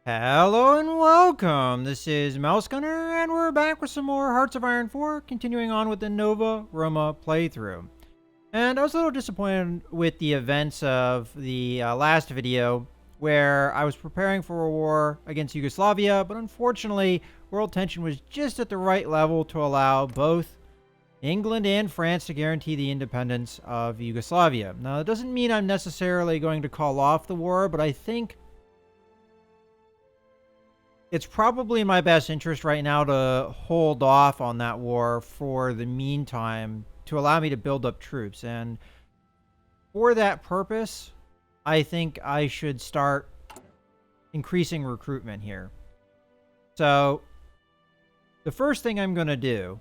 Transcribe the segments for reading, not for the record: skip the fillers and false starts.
Hello and welcome. This is Mouse Gunner, and we're back with some more Hearts of Iron 4, continuing on with the Nova Roma playthrough. And I was a little disappointed with the events of the last video, where I was preparing for a war against Yugoslavia, but unfortunately, world tension was just at the right level to allow both England and France to guarantee the independence of Yugoslavia. Now, it doesn't mean I'm necessarily going to call off the war, but I think it's probably in my best interest right now to hold off on that war for the meantime to allow me to build up troops. And for that purpose, I think I should start increasing recruitment here. So the first thing I'm going to do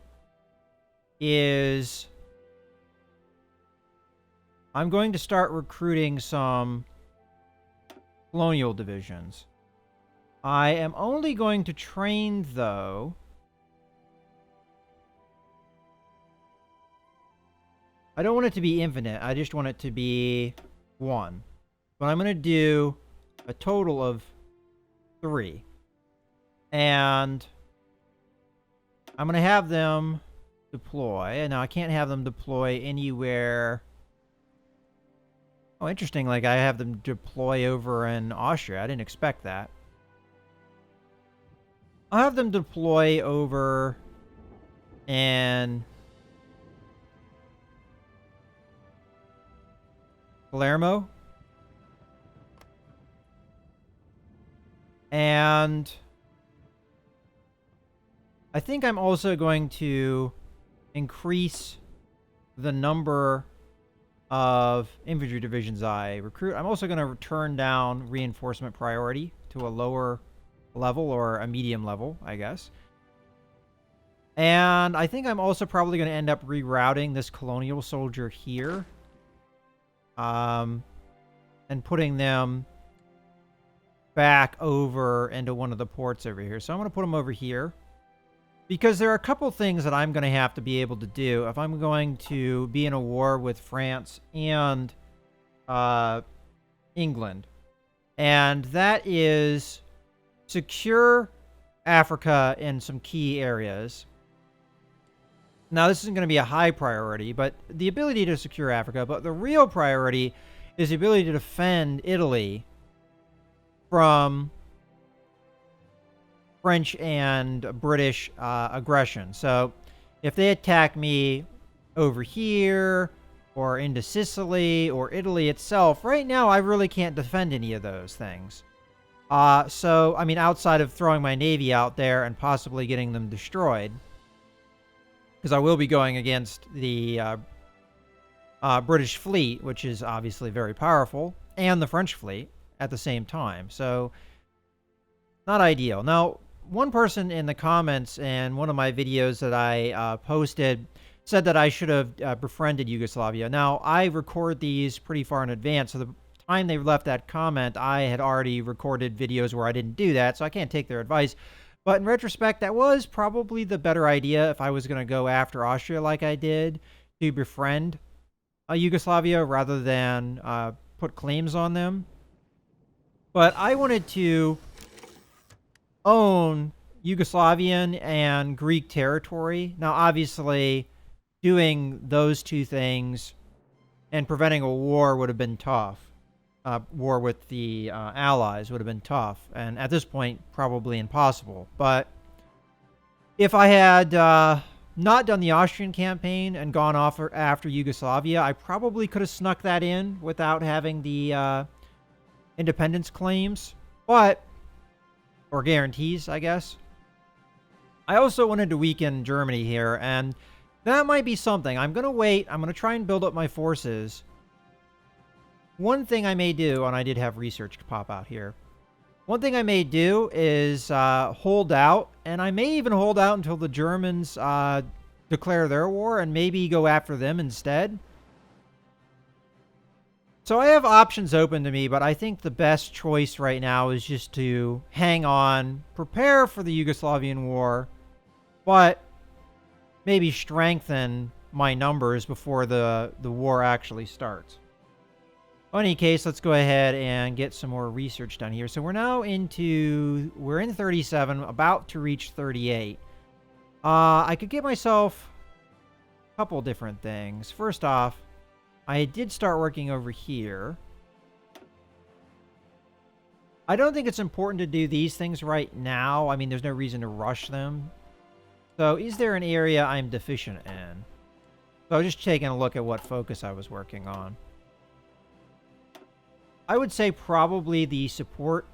is I'm going to start recruiting some colonial divisions. I am only going to train, though. I don't want it to be infinite. I just want it to be 1. But I'm going to do a total of 3. And I'm going to have them deploy. And now I can't have them deploy anywhere. Oh, interesting. Like, I have them deploy over in Austria. I didn't expect that. I'll have them deploy over in Palermo. And I think I'm also going to increase the number of infantry divisions I recruit. I'm also going to turn down reinforcement priority to a lower level, or a medium level, I guess. And I think I'm also probably going to end up rerouting this colonial soldier here. And putting them back over into one of the ports over here. So I'm going to put them over here, because there are a couple things that I'm going to have to be able to do if I'm going to be in a war with France and England. And that is secure Africa in some key areas. Now, this isn't going to be a high priority, but the ability to secure Africa. But the real priority is the ability to defend Italy from French and British aggression. So if they attack me over here, or into Sicily, or Italy itself, right now I really can't defend any of those things. So, I mean, outside of throwing my navy out there and possibly getting them destroyed, because I will be going against the British fleet, which is obviously very powerful, and the French fleet at the same time. So, not ideal. Now, one person in the comments in one of my videos that I posted said that I should have befriended Yugoslavia. Now, I record these pretty far in advance, so the time they left that comment, I had already recorded videos where I didn't do that, so I can't take their advice. But in retrospect, that was probably the better idea if I was going to go after Austria like I did, to befriend Yugoslavia rather than put claims on them. But I wanted to own Yugoslavian and Greek territory. Now, obviously, doing those two things and preventing a war would have been tough. War with the Allies would have been tough, and at this point, probably impossible. But if I had not done the Austrian campaign and gone off after Yugoslavia, I probably could have snuck that in without having the independence claims, or guarantees, I guess. I also wanted to weaken Germany here, and that might be something. I'm going to wait. I'm going to try and build up my forces. One thing I may do, and I did have research pop out here. One thing I may do is hold out, and I may even hold out until the Germans declare their war and maybe go after them instead. So I have options open to me, but I think the best choice right now is just to hang on, prepare for the Yugoslavian war, but maybe strengthen my numbers before the war actually starts. In any case, let's go ahead and get some more research done here. So we're now we're in 37, about to reach 38. I could get myself a couple different things. First off, I did start working over here. I don't think it's important to do these things right now. I mean, there's no reason to rush them. So is there an area I'm deficient in? So I was just taking a look at what focus I was working on. I would say probably the support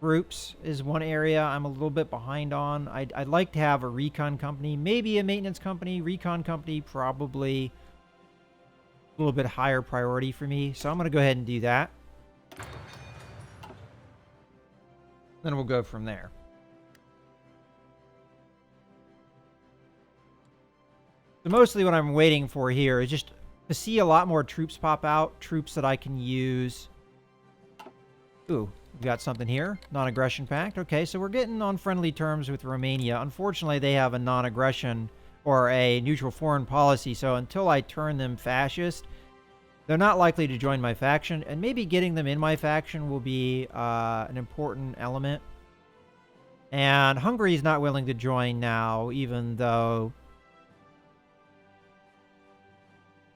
groups is one area I'm a little bit behind on. I'd like to have a recon company, maybe a maintenance company. Recon company, probably a little bit higher priority for me. So I'm going to go ahead and do that. Then we'll go from there. So mostly what I'm waiting for here is just to see a lot more troops pop out. Troops that I can use. Ooh, we got something here. Non-aggression pact. Okay, so we're getting on friendly terms with Romania. Unfortunately, they have a non-aggression or a neutral foreign policy. So until I turn them fascist, they're not likely to join my faction. And maybe getting them in my faction will be an important element. And Hungary's not willing to join now, even though...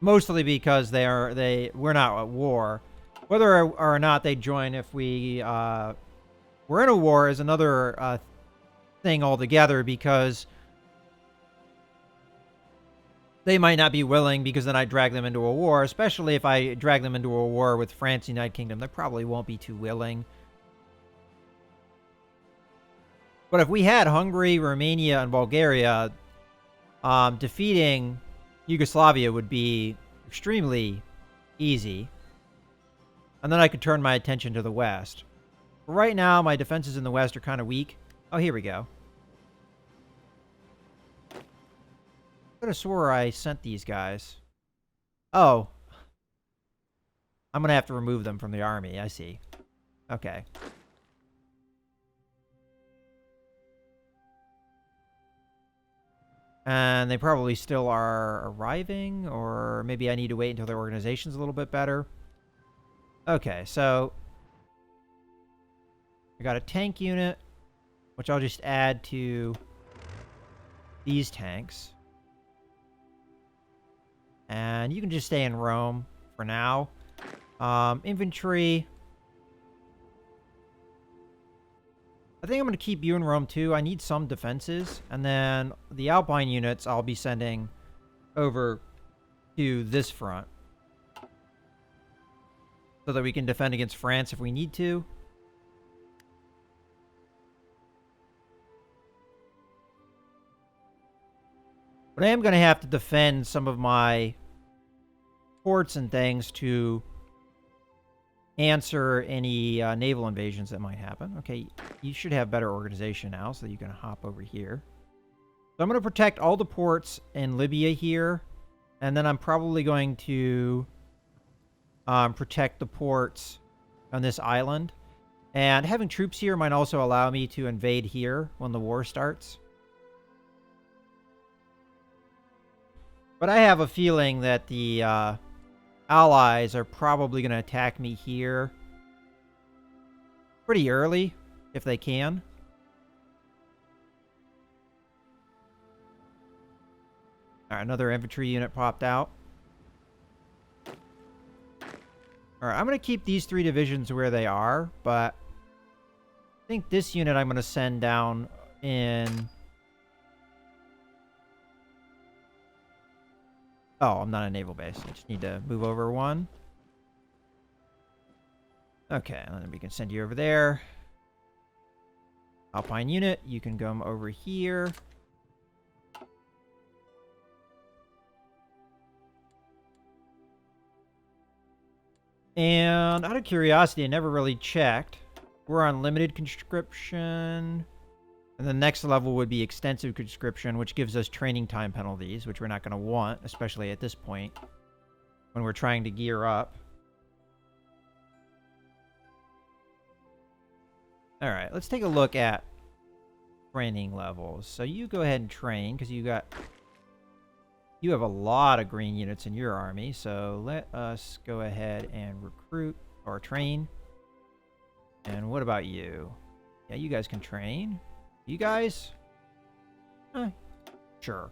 Mostly because we're not at war. Whether or not they join if we're in a war is another thing altogether, because they might not be willing, because then I drag them into a war. Especially if I drag them into a war with France, United Kingdom, they probably won't be too willing. But if we had Hungary, Romania, and Bulgaria, defeating Yugoslavia would be extremely easy. And then I could turn my attention to the West. But right now, my defenses in the West are kind of weak. Oh, here we go. I could have swore I sent these guys. Oh. I'm going to have to remove them from the army. I see. Okay. And they probably still are arriving, or maybe I need to wait until their organization's a little bit better. Okay, so I got a tank unit, which I'll just add to these tanks. And you can just stay in Rome for now. Infantry. I think I'm going to keep you in Rome too. I need some defenses. And then the Alpine units I'll be sending over to this front, so that we can defend against France if we need to. But I am going to have to defend some of my ports and things to answer any naval invasions that might happen. Okay, you should have better organization now, so that you can hop over here. So I'm going to protect all the ports in Libya here. And then I'm probably going to protect the ports on this island. And having troops here might also allow me to invade here when the war starts. But I have a feeling that the Allies are probably going to attack me here pretty early, if they can. Alright, another infantry unit popped out. Alright, I'm going to keep these 3 divisions where they are, but I think this unit I'm going to send down in... Oh, I'm not a naval base. I just need to move over one. Okay, and then we can send you over there. Alpine unit, you can come over here. And out of curiosity, I never really checked. We're on limited conscription. And the next level would be extensive conscription, which gives us training time penalties, which we're not going to want, especially at this point, when we're trying to gear up. Alright, let's take a look at training levels. So you go ahead and train, because you have a lot of green units in your army, so let us go ahead and recruit Or train. And what about you? Yeah, you guys can train. You guys? Sure.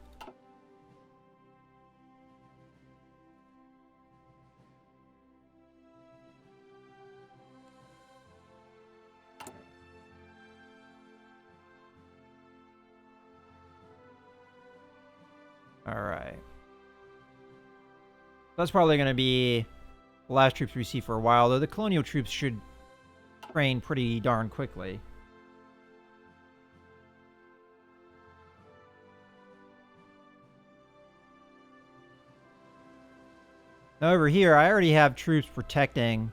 Alright. That's probably going to be the last troops we see for a while, though the colonial troops should train pretty darn quickly. Now over here, I already have troops protecting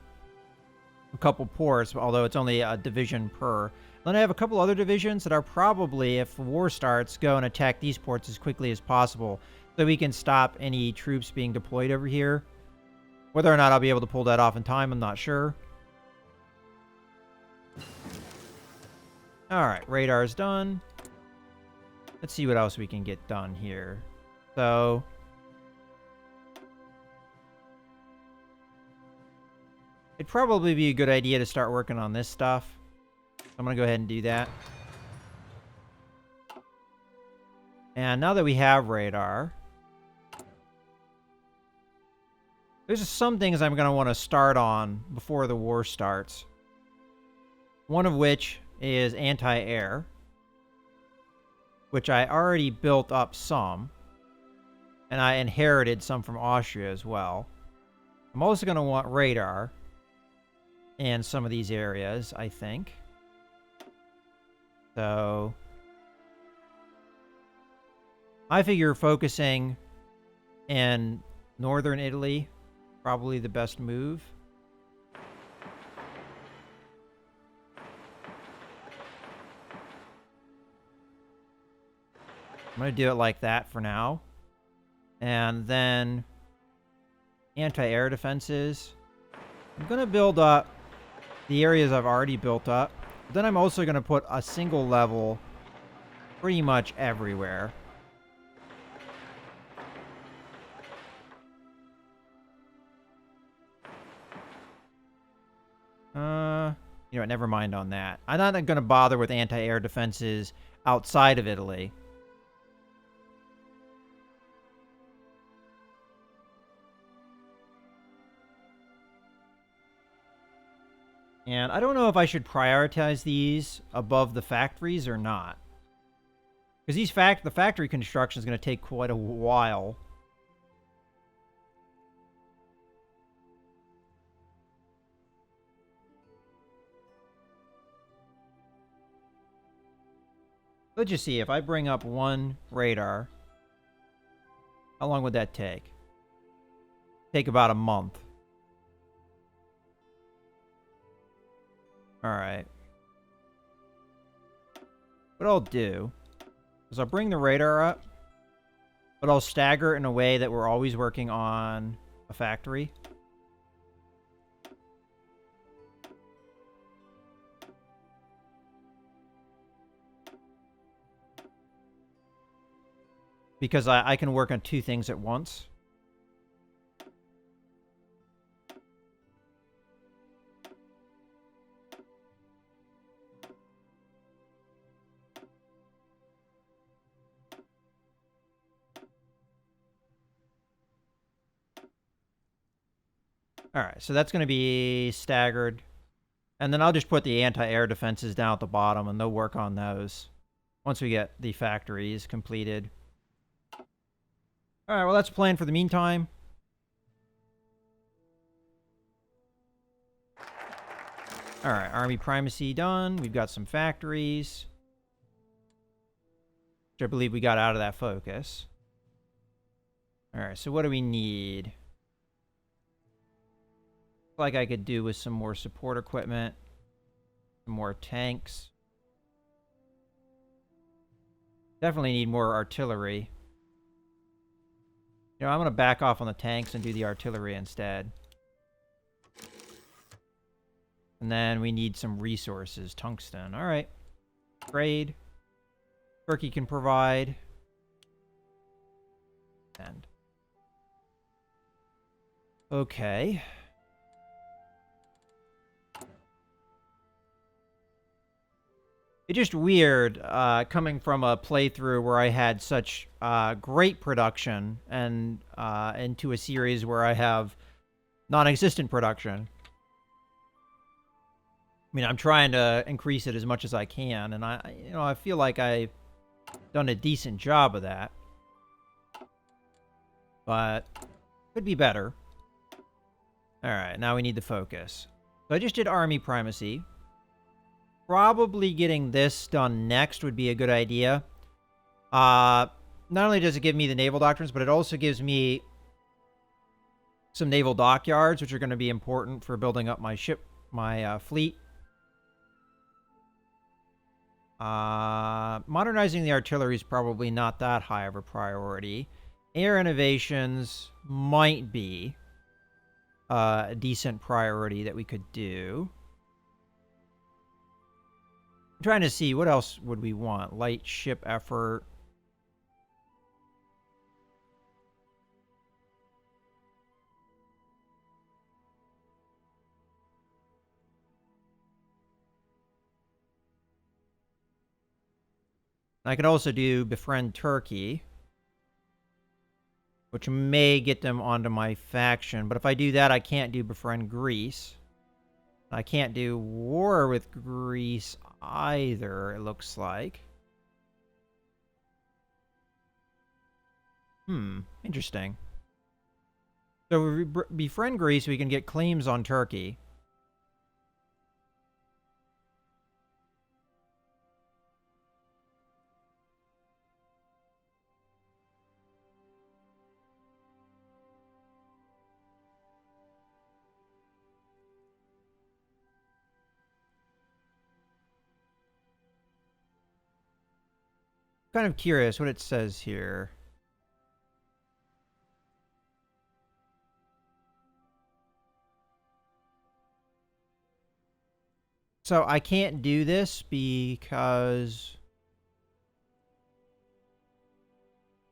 a couple ports, although it's only a division per. Then I have a couple other divisions that are probably, if war starts, go and attack these ports as quickly as possible so we can stop any troops being deployed over here. Whether or not I'll be able to pull that off in time, I'm not sure. Alright, radar's done. Let's see what else we can get done here. So it'd probably be a good idea to start working on this stuff. I'm going to go ahead and do that. And now that we have radar, there's just some things I'm going to want to start on before the war starts. One of which is anti-air, which I already built up some. And I inherited some from Austria as well. I'm also going to want radar in some of these areas, I think. So I figure focusing in northern Italy, probably the best move. I'm going to do it like that for now. And then anti-air defenses. I'm going to build up the areas I've already built up. Then I'm also going to put a single level pretty much everywhere. You know what, never mind on that. I'm not going to bother with anti-air defenses outside of Italy. And I don't know if I should prioritize these above the factories or not. Because the factory construction is going to take quite a while. Let's just see, if I bring up one radar, how long would that take? Take about a month. Alright. What I'll do is I'll bring the radar up, but I'll stagger it in a way that we're always working on a factory. Because I can work on two things at once. Alright, so that's going to be staggered. And then I'll just put the anti-air defenses down at the bottom, and they'll work on those once we get the factories completed. Alright, well, that's the plan for the meantime. Alright, army primacy done. We've got some factories, which I believe we got out of that focus. Alright, so what do we need? Like I could do with some more support equipment, some more tanks. Definitely need more artillery. You know, I'm going to back off on the tanks and do the artillery instead. And then we need some resources. Tungsten. Alright. Trade. Turkey can provide. And. Okay. It's just weird coming from a playthrough where I had such great production and into a series where I have non-existent production. I mean, I'm trying to increase it as much as I can, and I feel like I've done a decent job of that, but could be better. All right, now we need the focus. So I just did army primacy. Probably getting this done next would be a good idea. Not only does it give me the naval doctrines, but it also gives me some naval dockyards, which are going to be important for building up my fleet. Modernizing the artillery is probably not that high of a priority. Air innovations might be a decent priority that we could do. I'm trying to see, what else would we want? Light ship effort. I could also do befriend Turkey, which may get them onto my faction. But if I do that, I can't do befriend Greece. I can't do war with Greece either, it looks like. Interesting. So we befriend Greece, we can get claims on Turkey. Kind of curious what it says here. So I can't do this because...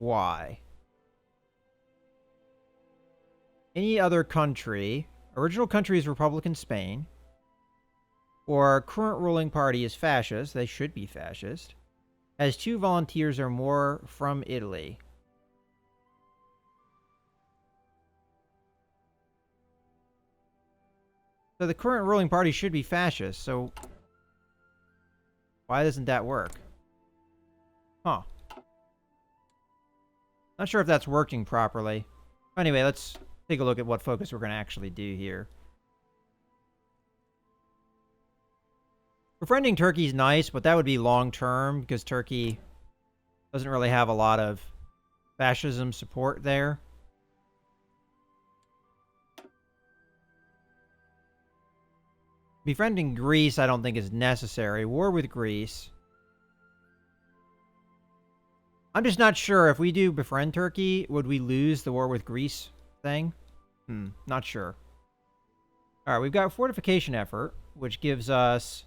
Why? Any other country, original country is Republican Spain, or current ruling party is fascist, they should be fascist, has 2 volunteers or more from Italy. So the current ruling party should be fascist, so why doesn't that work? Huh. Not sure if that's working properly. Anyway, let's take a look at what focus we're going to actually do here. Befriending Turkey is nice, but that would be long-term because Turkey doesn't really have a lot of fascism support there. Befriending Greece, I don't think is necessary. War with Greece. I'm just not sure if we do befriend Turkey, would we lose the war with Greece thing? Not sure. All right, we've got fortification effort, which gives us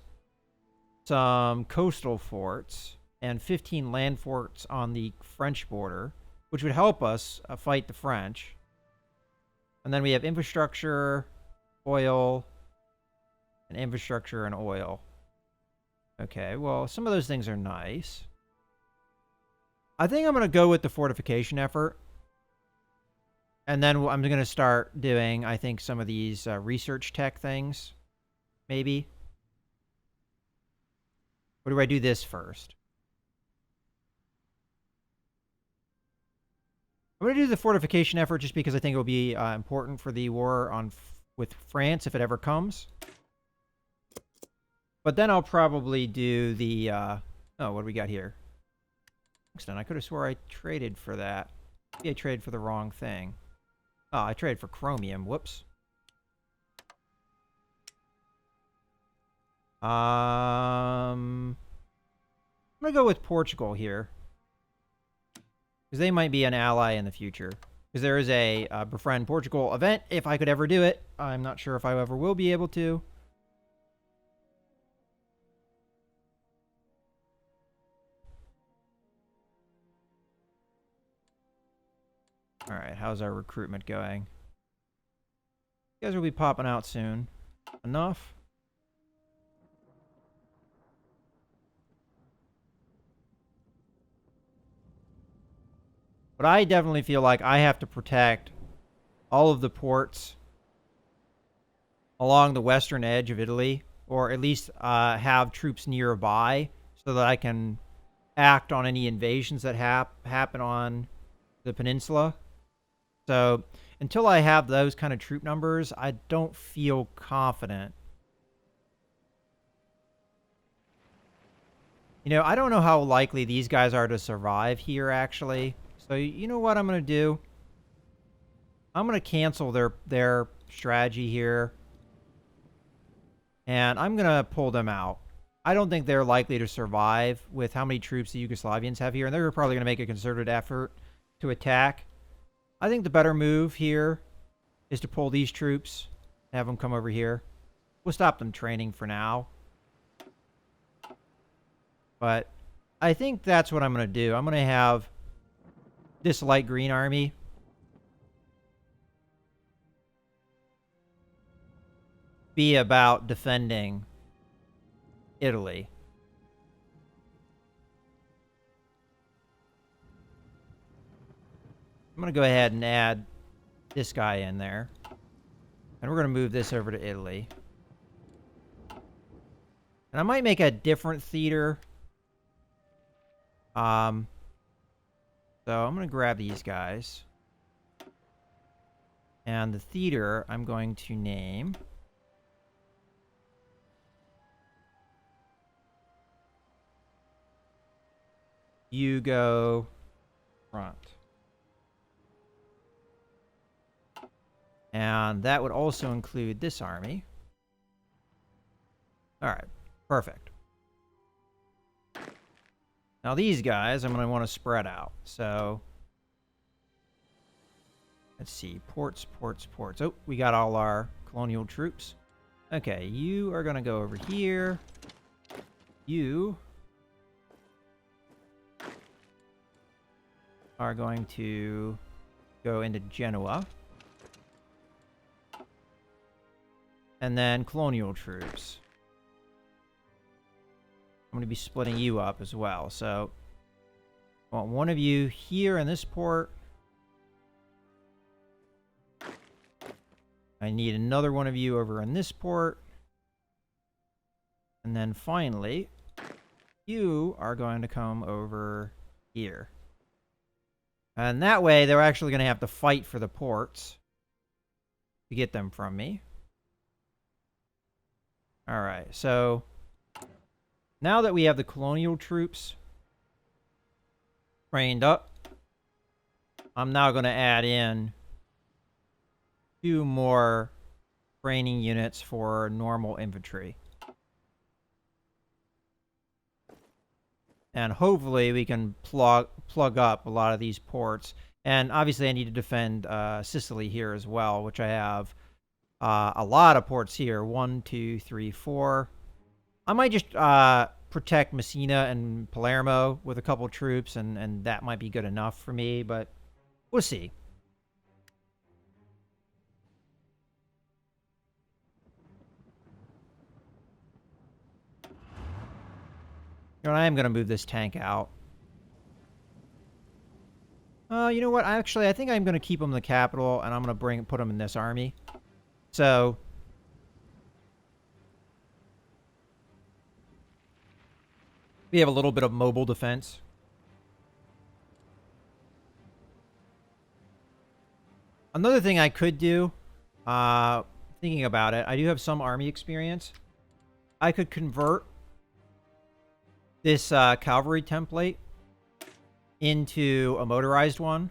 some coastal forts and 15 land forts on the French border, which would help us fight the French. And then we have infrastructure, oil, and infrastructure and oil. Okay, well, some of those things are nice. I think I'm going to go with the fortification effort. And then I'm going to start doing, I think, some of these research tech things. Maybe. Or do I do this first? I'm going to do the fortification effort just because I think it will be important for the war with France if it ever comes. But then I'll probably do the... oh, what do we got here? I could have swore I traded for that. Maybe I traded for the wrong thing. Oh, I traded for chromium. Whoops. I'm going to go with Portugal here. Because they might be an ally in the future. Because there is a Befriend Portugal event, if I could ever do it. I'm not sure if I ever will be able to. Alright, how's our recruitment going? You guys will be popping out soon. Enough? But I definitely feel like I have to protect all of the ports along the western edge of Italy, or at least have troops nearby so that I can act on any invasions that happen on the peninsula. So until I have those kind of troop numbers, I don't feel confident. You know, I don't know how likely these guys are to survive here, actually. So you know what I'm going to do? I'm going to cancel their strategy here. And I'm going to pull them out. I don't think they're likely to survive with how many troops the Yugoslavians have here. And they're probably going to make a concerted effort to attack. I think the better move here is to pull these troops, have them come over here. We'll stop them training for now. But I think that's what I'm going to do. I'm going to have this light green army be about defending Italy. I'm going to go ahead and add this guy in there. And we're going to move this over to Italy. And I might make a different theater. So I'm going to grab these guys. And the theater I'm going to name Yugo Front. And that would also include this army. All right, perfect. Now these guys I'm going to want to spread out. So let's see, ports. Oh, we got all our colonial troops. Okay, you are going to go over here. You are going to go into Genoa. And then colonial troops. I'm going to be splitting you up as well. So I want one of you here in this port. I need another one of you over in this port. And then finally, you are going to come over here. And that way, they're actually going to have to fight for the ports to get them from me. All right, so now that we have the colonial troops trained up, I'm now going to add in 2 more training units for normal infantry. And hopefully we can plug up a lot of these ports. And obviously I need to defend Sicily here as well, which I have a lot of ports here. 1, 2, 3, 4. I might just protect Messina and Palermo with a couple troops, and that might be good enough for me, but we'll see. You know, I am going to move this tank out. You know what? I think I'm going to keep him in the capital, and I'm going to put him in this army. So we have a little bit of mobile defense. Another thing I could do, thinking about it, I do have some army experience. I could convert this cavalry template into a motorized one.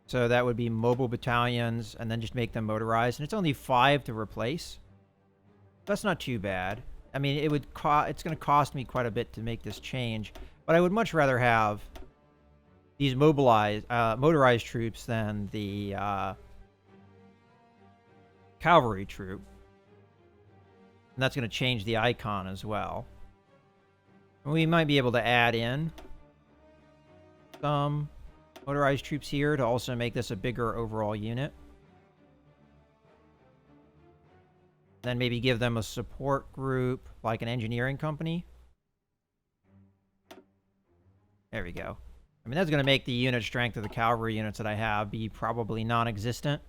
So that would be mobile battalions, and then just make them motorized. And it's only 5 to replace. That's not too bad. I mean, it's going to cost me quite a bit to make this change, but I would much rather have these motorized troops than the cavalry troop. And that's going to change the icon as well. And we might be able to add in some motorized troops here to also make this a bigger overall unit. Then maybe give them a support group, like an engineering company. There we go. I mean, that's going to make the unit strength of the cavalry units that I have be probably non-existent.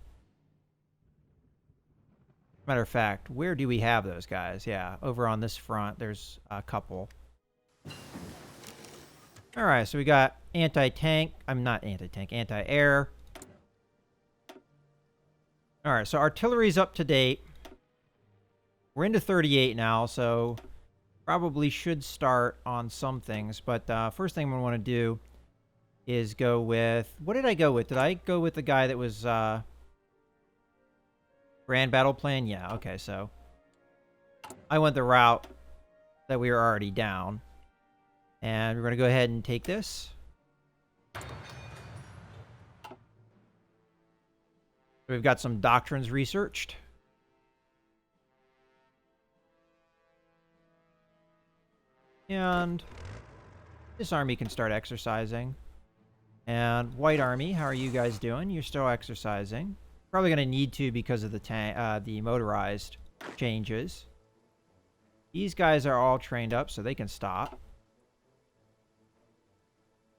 Matter of fact, where do we have those guys? Yeah, over on this front, there's a couple. All right, so we got anti-tank. I'm not anti-tank, anti-air. All right, so artillery's up to date. We're into 38 now, so probably should start on some things. But first thing we want to do is go with... What did I go with? Did I go with the guy that was Grand Battle Plan? Yeah, okay, so I went the route that we were already down. And we're going to go ahead and take this. We've got some doctrines researched. And this army can start exercising. And White Army, how are you guys doing? You're still exercising. Probably going to need to because of the motorized changes. These guys are all trained up, so they can stop.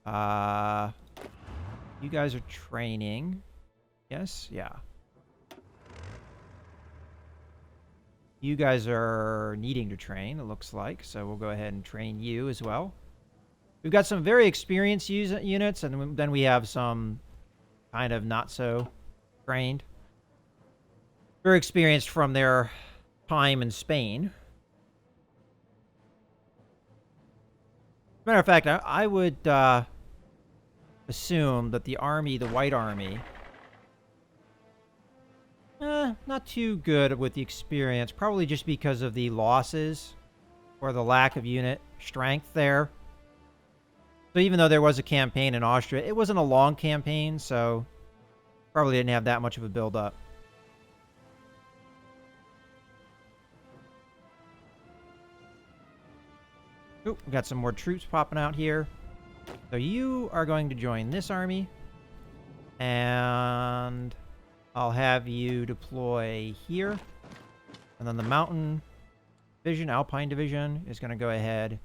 You guys are training. Yes? Yeah. You guys are needing to train, it looks like, so we'll go ahead and train you as well. We've got some very experienced units, and then we have some kind of not so trained. Very experienced from their time in Spain. As a matter of fact, I would assume that the army, the White Army, not too good with the experience. Probably just because of the losses or the lack of unit strength there. So even though there was a campaign in Austria, it wasn't a long campaign, so probably didn't have that much of a build-up. Oh, we got some more troops popping out here. So you are going to join this army. And I'll have you deploy here. And then the Mountain Division, Alpine Division, is going to go ahead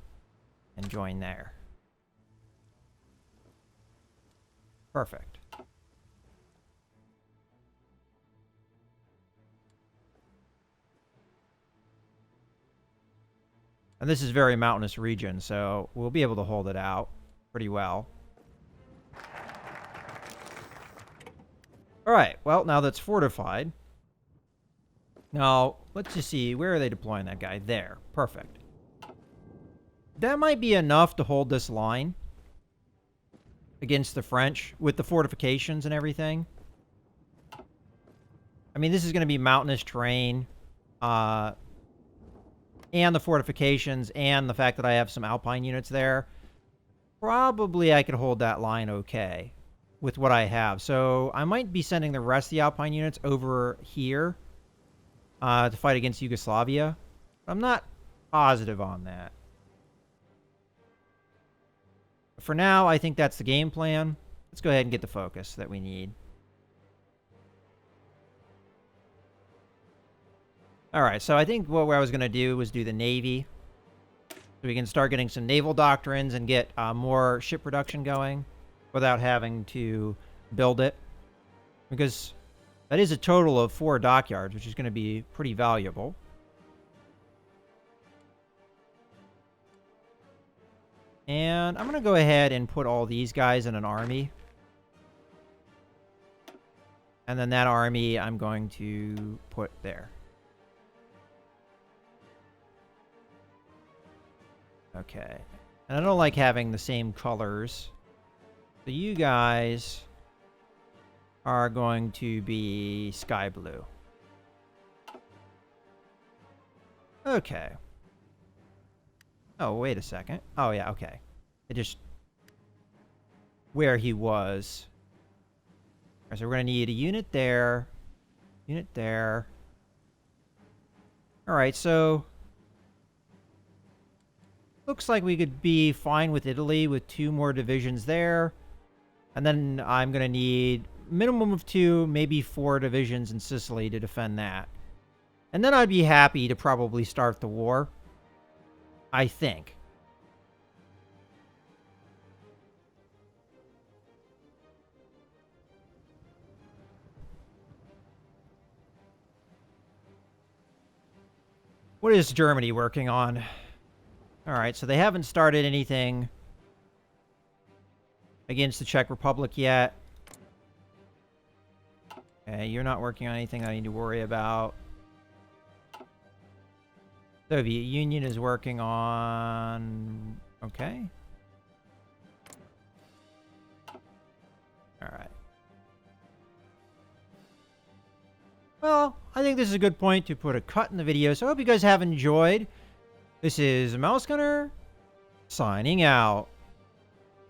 and join there. Perfect. And this is a very mountainous region, so we'll be able to hold it out pretty well. Alright, well, now that's fortified. Now, let's just see, where are they deploying that guy? There. Perfect. That might be enough to hold this line against the French with the fortifications and everything. I mean, this is going to be mountainous terrain. And the fortifications and the fact that I have some Alpine units there. Probably I could hold that line okay with what I have. So I might be sending the rest of the Alpine units over here to fight against Yugoslavia. I'm not positive on that. But for now, I think that's the game plan. Let's go ahead and get the focus that we need. Alright, so I think what I was going to do was do the Navy. So we can start getting some naval doctrines and get more ship production going without having to build it. Because that is a total of 4 dockyards, which is going to be pretty valuable. And I'm going to go ahead and put all these guys in an army. And then that army I'm going to put there. Okay. And I don't like having the same colors. So you guys are going to be sky blue. Okay. Oh, wait a second. Oh, yeah, okay. It just... where he was. Alright, so we're going to need a unit there. Unit there. Alright, so... looks like we could be fine with Italy with 2 more divisions there. And then I'm going to need minimum of 2, maybe 4 divisions in Sicily to defend that. And then I'd be happy to probably start the war. I think. What is Germany working on? All right, so they haven't started anything against the Czech Republic yet. Okay, you're not working on anything I need to worry about. Soviet Union is working on... Okay. All right. Well, I think this is a good point to put a cut in the video, so I hope you guys have enjoyed. This is Mouse Gunner, signing out.